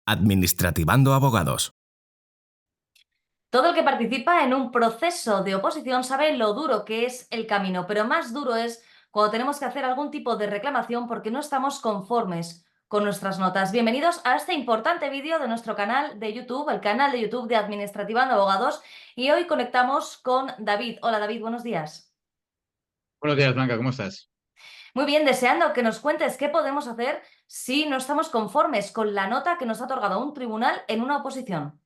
Administrativando abogados. Todo el que participa en un proceso de oposición sabe lo duro que es el camino, pero más duro es cuando tenemos que hacer algún tipo de reclamación porque no estamos conformes con nuestras notas. Bienvenidos a este importante vídeo de nuestro canal de YouTube, el canal de YouTube de Administrativando Abogados, y hoy conectamos con David. Hola David, buenos días. Buenos días, Blanca, ¿cómo estás? Muy bien, deseando que nos cuentes qué podemos hacer si no estamos conformes con la nota que nos ha otorgado un tribunal en una oposición.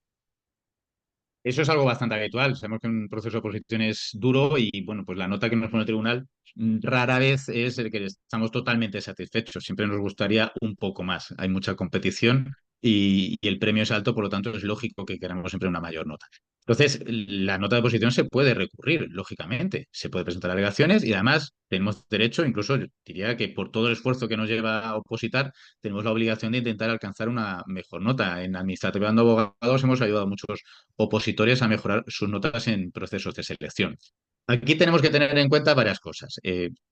Eso es algo bastante habitual. Sabemos que un proceso de oposición es duro y, bueno, pues la nota que nos pone el tribunal rara vez es el que estamos totalmente satisfechos. Siempre nos gustaría un poco más. Hay mucha competición y el premio es alto, por lo tanto es lógico que queramos siempre una mayor nota. Entonces, la nota de oposición se puede recurrir, lógicamente. Se puede presentar alegaciones y además tenemos derecho, incluso yo diría que por todo el esfuerzo que nos lleva a opositar, tenemos la obligación de intentar alcanzar una mejor nota. En Administrativando Abogados hemos ayudado a muchos opositores a mejorar sus notas en procesos de selección. Aquí tenemos que tener en cuenta varias cosas.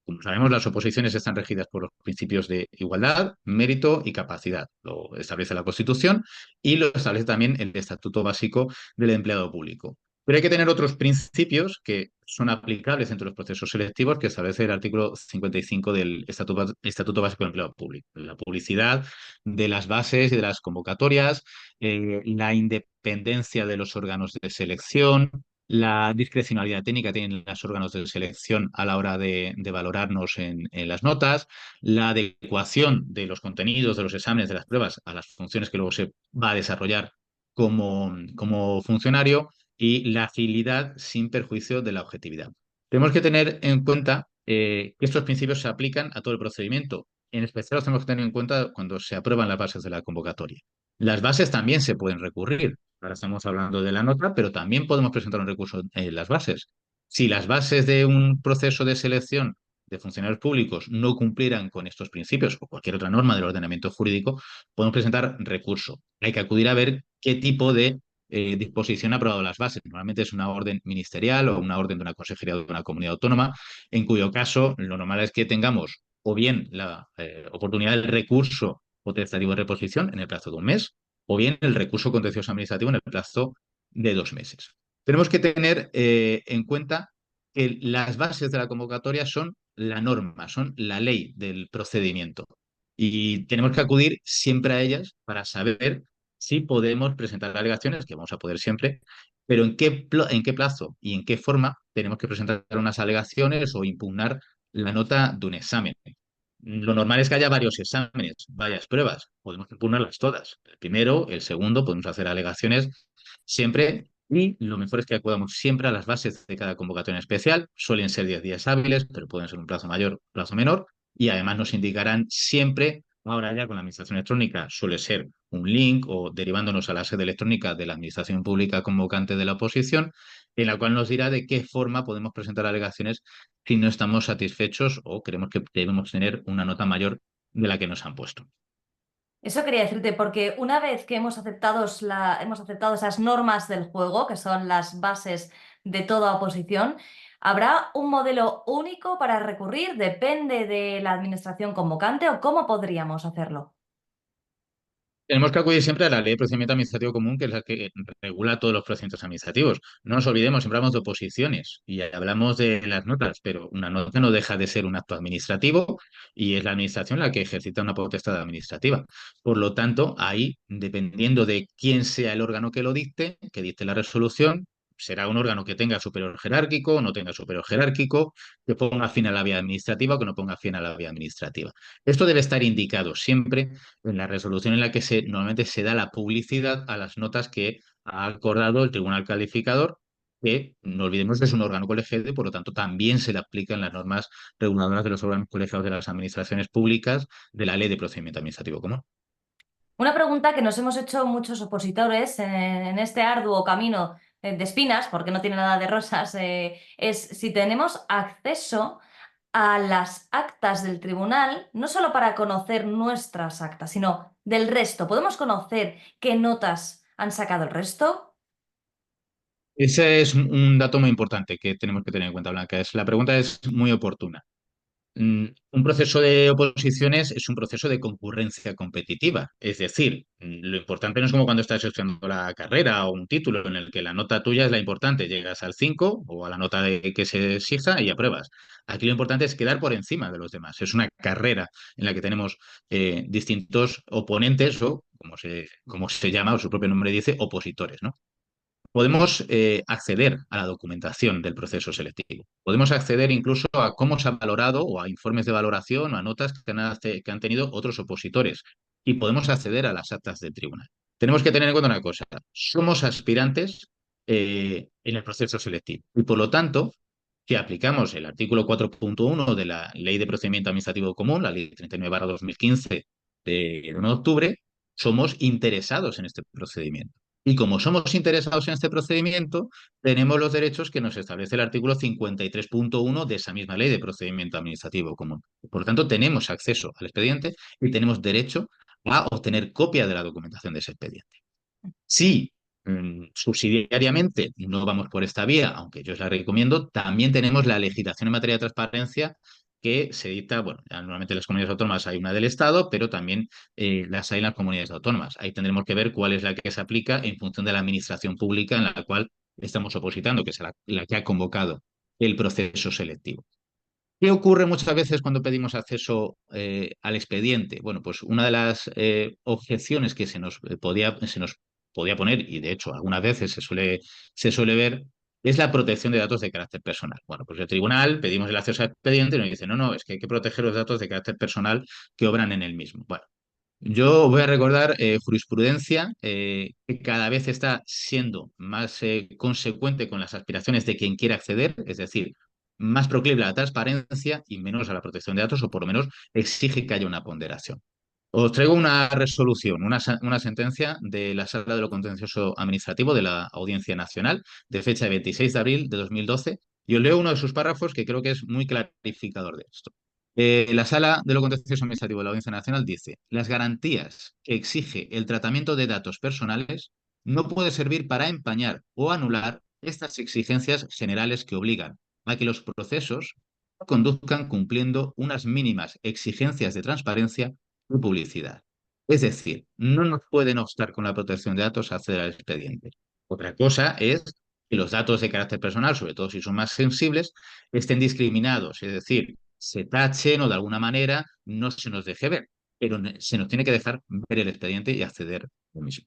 Como sabemos, las oposiciones están regidas por los principios de igualdad, mérito y capacidad. Lo establece la Constitución y lo establece también el Estatuto Básico del Empleado Público. Pero hay que tener otros principios que son aplicables entre los procesos selectivos que establece el artículo 55 del Estatuto Básico del Empleado Público. La publicidad de las bases y de las convocatorias, la independencia de los órganos de selección, la discrecionalidad técnica que tienen los órganos de selección a la hora de valorarnos en las notas, la adecuación de los contenidos de los exámenes, de las pruebas, a las funciones que luego se va a desarrollar como funcionario y la agilidad sin perjuicio de la objetividad. Tenemos que tener en cuenta que estos principios se aplican a todo el procedimiento. En especial los tenemos que tener en cuenta cuando se aprueban las bases de la convocatoria. Las bases también se pueden recurrir. Ahora estamos hablando de la nota, pero también podemos presentar un recurso en las bases. Si las bases de un proceso de selección de funcionarios públicos no cumplieran con estos principios o cualquier otra norma del ordenamiento jurídico, podemos presentar recurso. Hay que acudir a ver qué tipo de disposición ha aprobado las bases. Normalmente es una orden ministerial o una orden de una consejería de una comunidad autónoma, en cuyo caso lo normal es que tengamos o bien la oportunidad del recurso potestativo de reposición en el plazo de un mes, o bien el recurso contencioso administrativo en el plazo de 2 meses. Tenemos que tener en cuenta que las bases de la convocatoria son la norma, son la ley del procedimiento. Y tenemos que acudir siempre a ellas para saber si podemos presentar alegaciones, que vamos a poder siempre, pero en qué plazo y en qué forma tenemos que presentar unas alegaciones o impugnar la nota de un examen. Lo normal es que haya varios exámenes, varias pruebas. Podemos impugnarlas todas. El primero, el segundo, podemos hacer alegaciones siempre. Y lo mejor es que acudamos siempre a las bases de cada convocatoria en especial. Suelen ser 10 días hábiles, pero pueden ser un plazo mayor, plazo menor. Y además nos indicarán siempre, ahora ya con la administración electrónica, suele ser un link o derivándonos a la sede electrónica de la administración pública convocante de la oposición, en la cual nos dirá de qué forma podemos presentar alegaciones si no estamos satisfechos o creemos que debemos tener una nota mayor de la que nos han puesto. Eso quería decirte, porque una vez que hemos aceptado esas normas del juego, que son las bases de toda oposición, ¿habrá un modelo único para recurrir? ¿Depende de la administración convocante o cómo podríamos hacerlo? Tenemos que acudir siempre a la Ley de Procedimiento Administrativo Común, que es la que regula todos los procedimientos administrativos. No nos olvidemos, siempre hablamos de oposiciones y hablamos de las notas, pero una nota no deja de ser un acto administrativo y es la administración la que ejercita una potestad administrativa. Por lo tanto, ahí, dependiendo de quién sea el órgano que dicte la resolución, será un órgano que tenga superior jerárquico o no tenga superior jerárquico, que ponga fin a la vía administrativa o que no ponga fin a la vía administrativa. Esto debe estar indicado siempre en la resolución en la que normalmente se da la publicidad a las notas que ha acordado el tribunal calificador, que no olvidemos que es un órgano colegiado y por lo tanto también se le aplican las normas reguladoras de los órganos colegiados de las administraciones públicas de la Ley de Procedimiento Administrativo Común. Una pregunta que nos hemos hecho muchos opositores en este arduo camino de espinas, porque no tiene nada de rosas, es si tenemos acceso a las actas del tribunal, no solo para conocer nuestras actas, sino del resto. ¿Podemos conocer qué notas han sacado el resto? Ese es un dato muy importante que tenemos que tener en cuenta, Blanca. La pregunta es muy oportuna. un proceso de oposiciones es un proceso de concurrencia competitiva. Es decir, lo importante no es como cuando estás estudiando la carrera o un título en el que la nota tuya es la importante. Llegas al 5 o a la nota que se exija y apruebas. Aquí lo importante es quedar por encima de los demás. Es una carrera en la que tenemos distintos oponentes o, como se llama, o su propio nombre dice, opositores, ¿no? Podemos acceder a la documentación del proceso selectivo. Podemos acceder incluso a cómo se ha valorado o a informes de valoración o a notas que han tenido otros opositores. Y podemos acceder a las actas del tribunal. Tenemos que tener en cuenta una cosa. Somos aspirantes en el proceso selectivo. Y por lo tanto, si aplicamos el artículo 4.1 de la Ley de Procedimiento Administrativo Común, la Ley 39/2015 de 1 de octubre, somos interesados en este procedimiento. Y como somos interesados en este procedimiento, tenemos los derechos que nos establece el artículo 53.1 de esa misma ley de procedimiento administrativo común. Por lo tanto, tenemos acceso al expediente y tenemos derecho a obtener copia de la documentación de ese expediente. Si subsidiariamente no vamos por esta vía, aunque yo os la recomiendo, también tenemos la legislación en materia de transparencia que se dicta, bueno, ya normalmente en las comunidades autónomas hay una del Estado, pero también las hay en las comunidades autónomas. Ahí tendremos que ver cuál es la que se aplica en función de la administración pública en la cual estamos opositando, que es la que ha convocado el proceso selectivo. ¿Qué ocurre muchas veces cuando pedimos acceso al expediente? Bueno, pues una de las objeciones que se nos podía poner, y de hecho algunas veces se suele ver, es la protección de datos de carácter personal. Bueno, pues el tribunal pedimos el acceso al expediente y nos dice, no, no, es que hay que proteger los datos de carácter personal que obran en el mismo. Bueno, yo voy a recordar jurisprudencia que cada vez está siendo más consecuente con las aspiraciones de quien quiera acceder, es decir, más proclive a la transparencia y menos a la protección de datos, o por lo menos exige que haya una ponderación. Os traigo una resolución, una sentencia de la Sala de lo Contencioso Administrativo de la Audiencia Nacional de fecha de 26 de abril de 2012 y os leo uno de sus párrafos que creo que es muy clarificador de esto. La Sala de lo Contencioso Administrativo de la Audiencia Nacional dice: las garantías que exige el tratamiento de datos personales no puede servir para empañar o anular estas exigencias generales que obligan a que los procesos conduzcan cumpliendo unas mínimas exigencias de transparencia y publicidad. Es decir, no nos pueden obstar con la protección de datos a acceder al expediente. Otra cosa es que los datos de carácter personal, sobre todo si son más sensibles, estén discriminados, es decir, se tachen o de alguna manera no se nos deje ver, pero se nos tiene que dejar ver el expediente y acceder al mismo.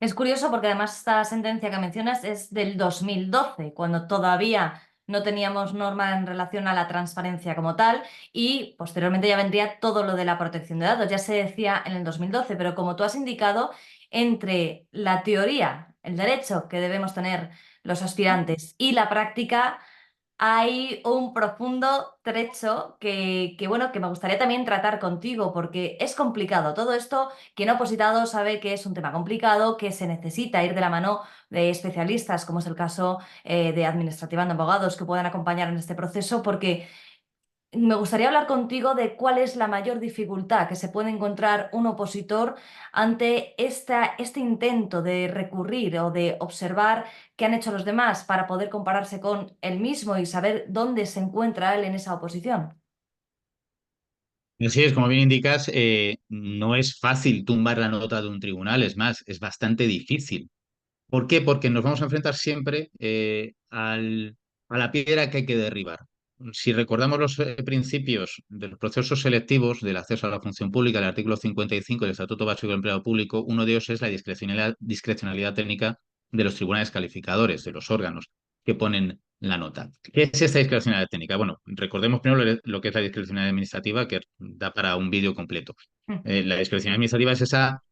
Es curioso porque además esta sentencia que mencionas es del 2012, cuando todavía no teníamos norma en relación a la transparencia como tal y posteriormente ya vendría todo lo de la protección de datos. Ya se decía en el 2012, pero como tú has indicado, entre la teoría, el derecho que debemos tener los aspirantes y la práctica, hay un profundo trecho bueno, que me gustaría también tratar contigo porque es complicado. Todo esto, quien ha opositado sabe que es un tema complicado, que se necesita ir de la mano de especialistas, como es el caso de administrativando abogados que puedan acompañar en este proceso, porque me gustaría hablar contigo de cuál es la mayor dificultad que se puede encontrar un opositor ante este intento de recurrir o de observar qué han hecho los demás para poder compararse con él mismo y saber dónde se encuentra él en esa oposición. Así es, como bien indicas, no es fácil tumbar la nota de un tribunal, es más, es bastante difícil. ¿Por qué? Porque nos vamos a enfrentar siempre a la piedra que hay que derribar. Si recordamos los principios de los procesos selectivos del acceso a la función pública, el artículo 55 del Estatuto Básico del Empleo Público, uno de ellos es la discrecionalidad técnica de los tribunales calificadores, de los órganos que ponen la nota. ¿Qué es esta discrecionalidad técnica? Bueno, recordemos primero lo que es la discrecionalidad administrativa, que da para un vídeo completo. La discrecionalidad administrativa es esa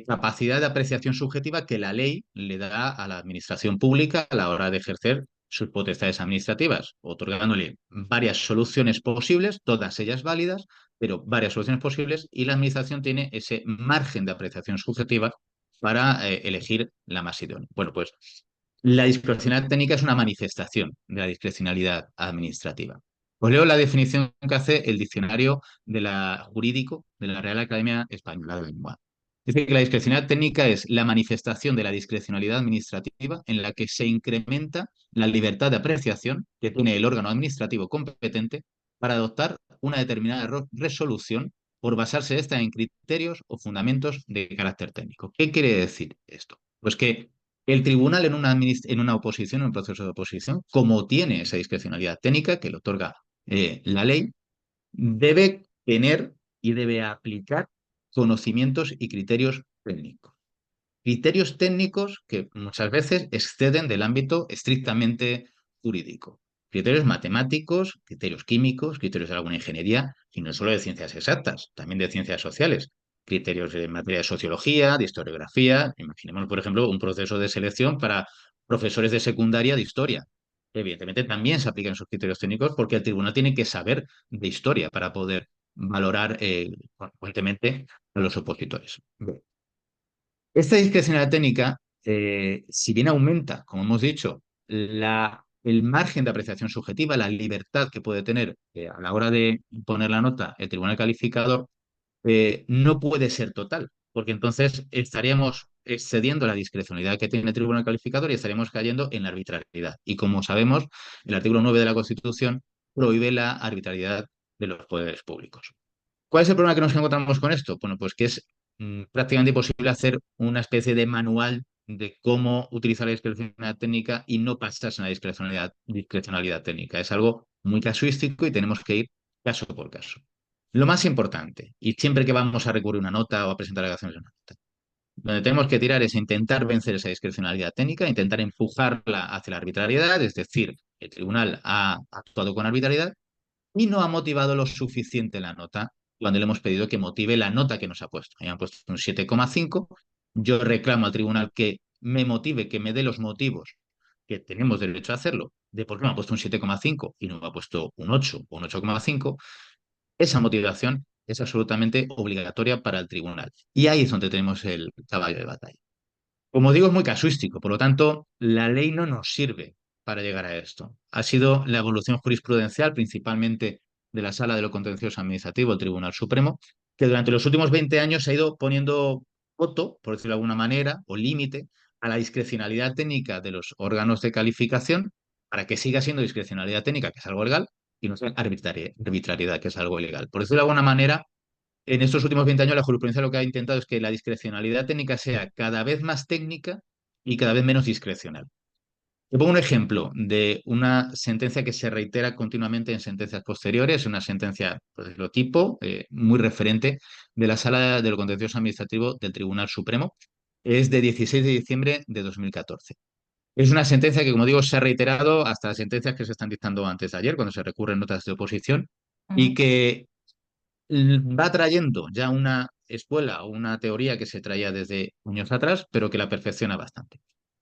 capacidad de apreciación subjetiva que la ley le da a la administración pública a la hora de ejercer sus potestades administrativas, otorgándole varias soluciones posibles, todas ellas válidas, pero varias soluciones posibles, y la administración tiene ese margen de apreciación subjetiva para elegir la más idónea. Bueno, pues la discrecionalidad técnica es una manifestación de la discrecionalidad administrativa. Os leo la definición que hace el diccionario jurídico de la Real Academia Española de la Lengua. Dice que la discrecionalidad técnica es la manifestación de la discrecionalidad administrativa en la que se incrementa la libertad de apreciación que tiene el órgano administrativo competente para adoptar una determinada resolución por basarse esta en criterios o fundamentos de carácter técnico. ¿Qué quiere decir esto? Pues que el tribunal en una oposición, en un proceso de oposición, como tiene esa discrecionalidad técnica que le otorga la ley, debe tener y debe aplicar conocimientos y criterios técnicos. Criterios técnicos que muchas veces exceden del ámbito estrictamente jurídico. Criterios matemáticos, criterios químicos, criterios de alguna ingeniería, y no solo de ciencias exactas, también de ciencias sociales. Criterios en materia de sociología, de historiografía. Imaginemos, por ejemplo, un proceso de selección para profesores de secundaria de historia. Evidentemente también se aplican esos criterios técnicos porque el tribunal tiene que saber de historia para poder valorar consecuentemente a los opositores. Esta discrecionalidad técnica, si bien aumenta, como hemos dicho, el margen de apreciación subjetiva, la libertad que puede tener a la hora de poner la nota el tribunal calificador, no puede ser total, porque entonces estaríamos excediendo la discrecionalidad que tiene el tribunal calificador y estaríamos cayendo en la arbitrariedad. Y como sabemos, el artículo 9 de la Constitución prohíbe la arbitrariedad de los poderes públicos. ¿Cuál es el problema que nos encontramos con esto? Bueno, pues que es prácticamente imposible hacer una especie de manual de cómo utilizar la discrecionalidad técnica y no pasarse en la discrecionalidad técnica. Es algo muy casuístico y tenemos que ir caso por caso. Lo más importante, y siempre que vamos a recurrir una nota o a presentar alegaciones de una nota, donde tenemos que tirar es intentar vencer esa discrecionalidad técnica, intentar empujarla hacia la arbitrariedad, es decir, el tribunal ha actuado con arbitrariedad y no ha motivado lo suficiente la nota cuando le hemos pedido que motive la nota que nos ha puesto. Me han puesto un 7,5. Yo reclamo al tribunal que me motive, que me dé los motivos que tenemos derecho a hacerlo, de por qué me ha puesto un 7,5 y no me ha puesto un 8 o un 8,5. Esa motivación es absolutamente obligatoria para el tribunal. Y ahí es donde tenemos el caballo de batalla. Como digo, es muy casuístico, por lo tanto, la ley no nos sirve para llegar a esto. Ha sido la evolución jurisprudencial, principalmente de la Sala de lo Contencioso Administrativo, el Tribunal Supremo, que durante los últimos 20 años se ha ido poniendo coto, por decirlo de alguna manera, o límite a la discrecionalidad técnica de los órganos de calificación para que siga siendo discrecionalidad técnica, que es algo legal, y no sea arbitrariedad, que es algo ilegal. Por decirlo de alguna manera, en estos últimos 20 años la jurisprudencia lo que ha intentado es que la discrecionalidad técnica sea cada vez más técnica y cada vez menos discrecional. Te pongo un ejemplo de una sentencia que se reitera continuamente en sentencias posteriores, una sentencia pues, de lo tipo, muy referente de la Sala de lo Contencioso Administrativo del Tribunal Supremo. Es de 16 de diciembre de 2014. Es una sentencia que, como digo, se ha reiterado hasta las sentencias que se están dictando antes de ayer, cuando se recurren notas de oposición, y Ujú. que va trayendo ya una escuela o una teoría que se traía desde años atrás, pero que la perfecciona bastante.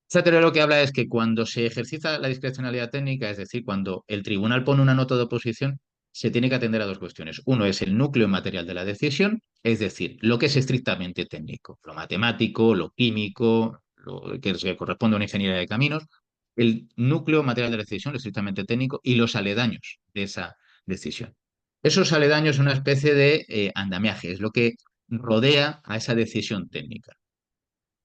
Esta teoría lo que habla es que cuando se ejercita la discrecionalidad técnica, es decir, cuando el tribunal pone una nota de oposición, se tiene que atender a dos cuestiones. Uno es el núcleo material de la decisión, es decir, lo que es estrictamente técnico, lo matemático, lo químico, lo que corresponde a una ingeniería de caminos, el núcleo material de la decisión, lo estrictamente técnico, y los aledaños de esa decisión. Esos aledaños son una especie de andamiaje, es lo que rodea a esa decisión técnica.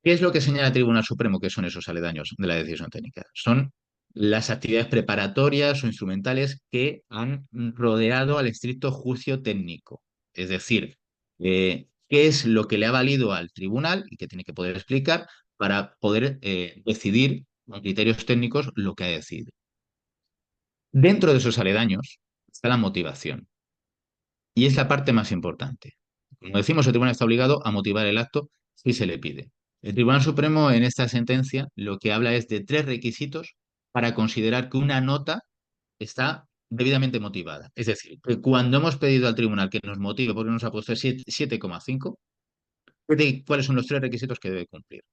¿Qué es lo que señala el Tribunal Supremo que son esos aledaños de la decisión técnica? Son las actividades preparatorias o instrumentales que han rodeado al estricto juicio técnico. Es decir, qué es lo que le ha valido al tribunal y que tiene que poder explicar para poder decidir con criterios técnicos lo que ha decidido. Dentro de esos aledaños está la motivación. Y es la parte más importante. Como decimos, el tribunal está obligado a motivar el acto si se le pide. El Tribunal Supremo en esta sentencia lo que habla es de tres requisitos para considerar que una nota está debidamente motivada. Es decir, que cuando hemos pedido al tribunal que nos motive porque nos ha puesto 7,5, ¿cuáles son los tres requisitos que debe cumplir?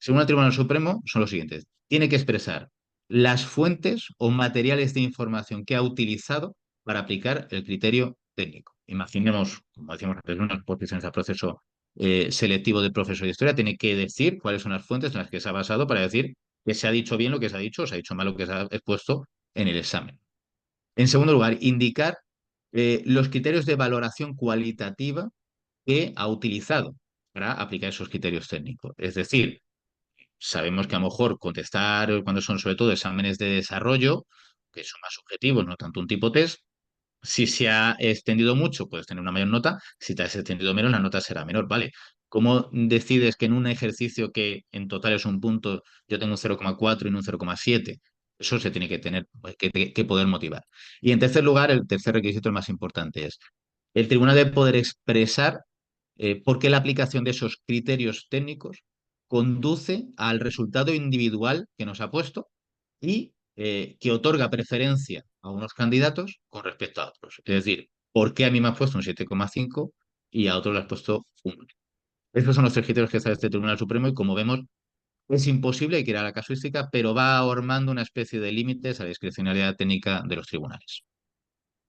Según el Tribunal Supremo, son los siguientes. Tiene que expresar las fuentes o materiales de información que ha utilizado para aplicar el criterio técnico. Imaginemos, como decíamos antes, unas posiciones a proceso selectivo de profesor de historia, tiene que decir cuáles son las fuentes en las que se ha basado para decir que se ha dicho bien lo que se ha dicho o se ha dicho mal lo que se ha expuesto en el examen. En segundo lugar, indicar los criterios de valoración cualitativa que ha utilizado para aplicar esos criterios técnicos. Es decir, sabemos que a lo mejor contestar cuando son sobre todo exámenes de desarrollo, que son más subjetivos, no tanto un tipo test, Si se ha extendido mucho, puedes tener una mayor nota. Si te has extendido menos, la nota será menor, ¿vale? ¿Cómo decides que en un ejercicio que en total es un punto, yo tengo un 0,4 y en un 0,7? Eso se tiene que tener que poder motivar. Y en tercer lugar, el tercer requisito, el más importante, es el tribunal debe poder expresar por qué la aplicación de esos criterios técnicos conduce al resultado individual que nos ha puesto y que otorga preferencia a unos candidatos con respecto a otros. Es decir, ¿por qué a mí me has puesto un 7,5 y a otros le has puesto un 8? Estos son los tres criterios que está este Tribunal Supremo y como vemos es imposible, hay que ir a la casuística, pero va formando una especie de límites a la discrecionalidad técnica de los tribunales.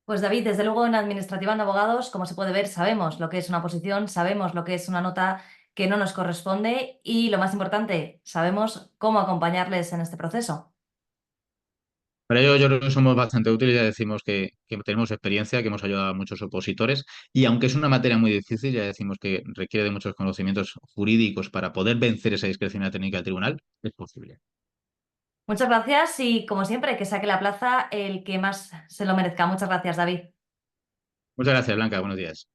Pues David, desde luego en Administrativa de Abogados, como se puede ver, sabemos lo que es una posición, sabemos lo que es una nota que no nos corresponde y lo más importante, sabemos cómo acompañarles en este proceso. Para ello, yo creo que somos bastante útiles, ya decimos que tenemos experiencia, que hemos ayudado a muchos opositores y aunque es una materia muy difícil, ya decimos que requiere de muchos conocimientos jurídicos para poder vencer esa discrecionalidad técnica del tribunal, es posible. Muchas gracias y como siempre, que saque la plaza el que más se lo merezca. Muchas gracias, David. Muchas gracias, Blanca. Buenos días.